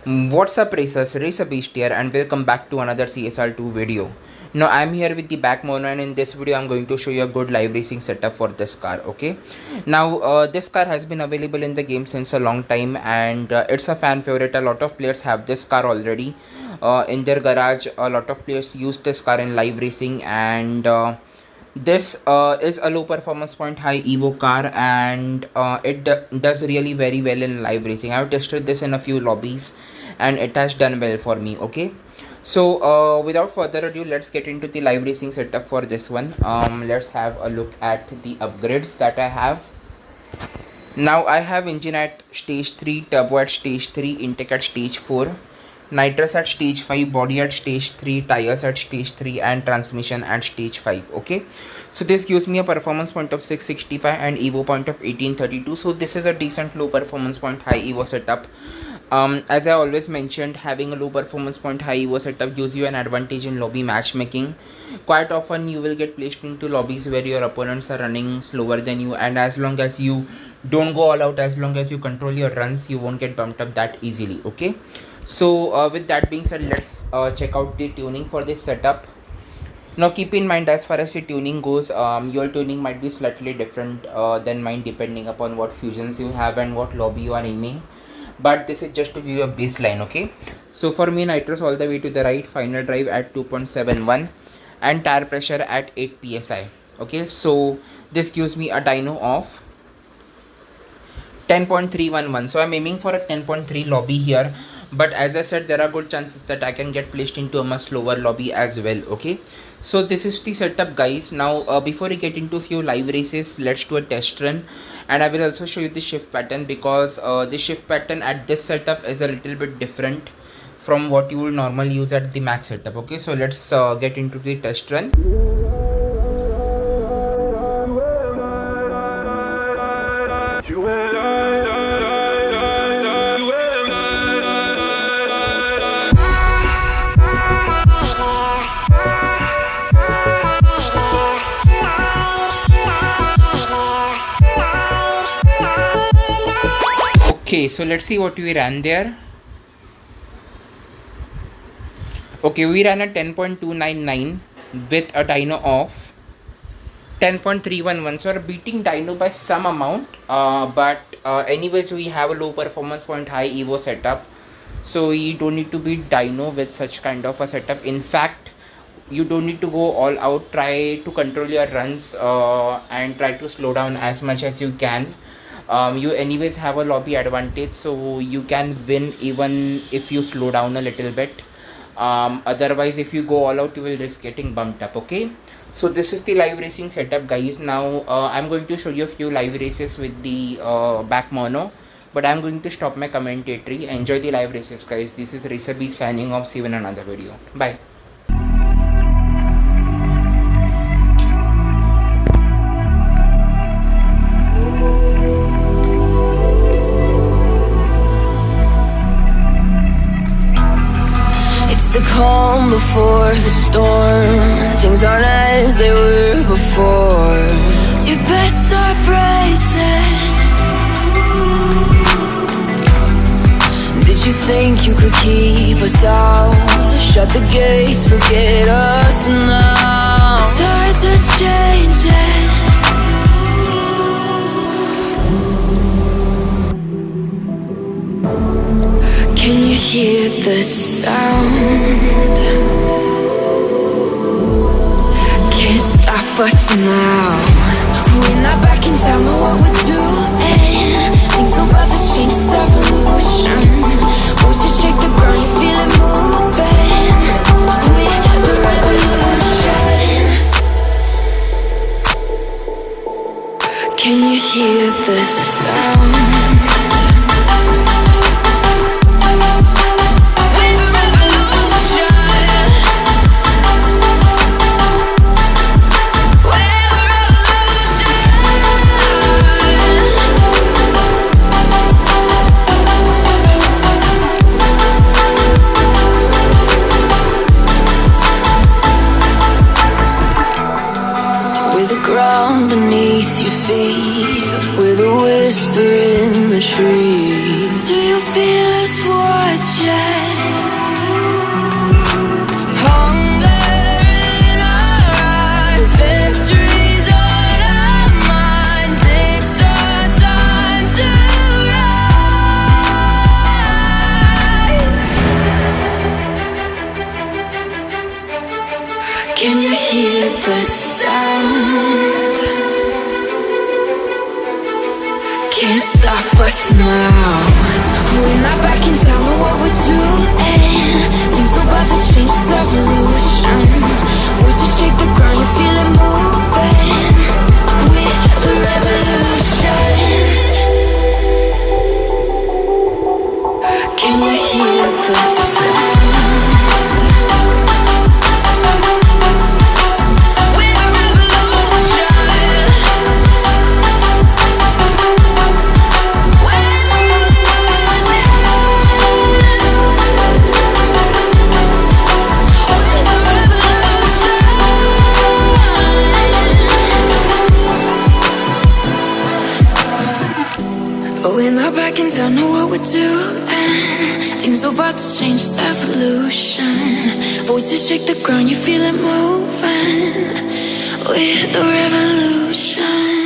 What's up racers, RacerBeast here and welcome back to another CSR2 video. Now I'm here with the Bac Mono and in this video I'm going to show you a good live racing setup for this car, okay. Now this car has been available in the game since a long time and it's a fan favorite. A lot of players have this car already in their garage. A lot of players use this car in live racing and this is a low performance point high evo car and it does really very well in live racing. I've tested this in a few lobbies and it has done well for me, okay. So without further ado, let's get into the live racing setup for this one. Let's have a look at the upgrades that I have. Now I have engine at stage 3, turbo at stage 3, intake at stage 4, nitrous at stage 5, body at stage 3, tires at stage 3 and transmission at stage 5, okay. So this gives me a performance point of 665 and evo point of 1832. So this is a decent low performance point high evo setup. As I always mentioned, having a low performance point high evo setup gives you an advantage in lobby matchmaking. Quite often you will get placed into lobbies where your opponents are running slower than you, and as long as you don't go all out, as long as you control your runs, you won't get bumped up that easily, okay. So with that being said, let's check out the tuning for this setup. Now keep in mind, as far as the tuning goes, your tuning might be slightly different than mine depending upon what fusions you have and what lobby you are aiming, but this is just to give you a baseline, okay. So for me, nitrous all the way to the right, final drive at 2.71 and tire pressure at 8 psi, okay. So this gives me a dyno of 10.311. So I'm aiming for a 10.3 lobby here, but as I said, there are good chances that I can get placed into a much slower lobby as well, okay. So this is the setup, guys. Now before we get into a few live races, let's do a test run and I will also show you the shift pattern, because the shift pattern at this setup is a little bit different from what you will normally use at the max setup, okay. So let's get into the test run. Okay, so let's see what we ran there. Okay, we ran a 10.299 with a dyno of 10.311. So we're beating dyno by some amount, but anyways, we have a low performance point high evo setup, so you don't need to beat dyno with such kind of a setup. In fact, you don't need to go all out. Try to control your runs and try to slow down as much as you can. You anyways have a lobby advantage, so you can win even if you slow down a little bit. Otherwise, if you go all out, you will risk getting bumped up, okay. So this is the live racing setup, guys. Now I'm going to show you a few live races with the Bac Mono, but I'm going to stop my commentary. Enjoy the live races, guys. This is RacerBeast signing off. See you in another video. Bye. The calm before the storm. Things aren't as they were before. You best start bracing. Did you think you could keep us out? Shut the gates, forget us now. Tides are changing. Can you hear the sound? Can't stop us now. We're not back in town, know what we're doing. Things are about to change, it's evolution. Once you shake the ground, you feel it moving. We're the revolution. Can you hear the sound? Ground beneath your feet, with a whisper in the tree. Do you feel us watching? Can't stop us now. We're not back in town, know what we're doing. Things are about to change, it's evolution. Once you shake the ground, you feel it moving. We're the revolution. Can you hear the sound? We're not back in town, know what we're doing. Things are about to change, it's evolution. Voices shake the ground, you feel it moving. We're the revolution.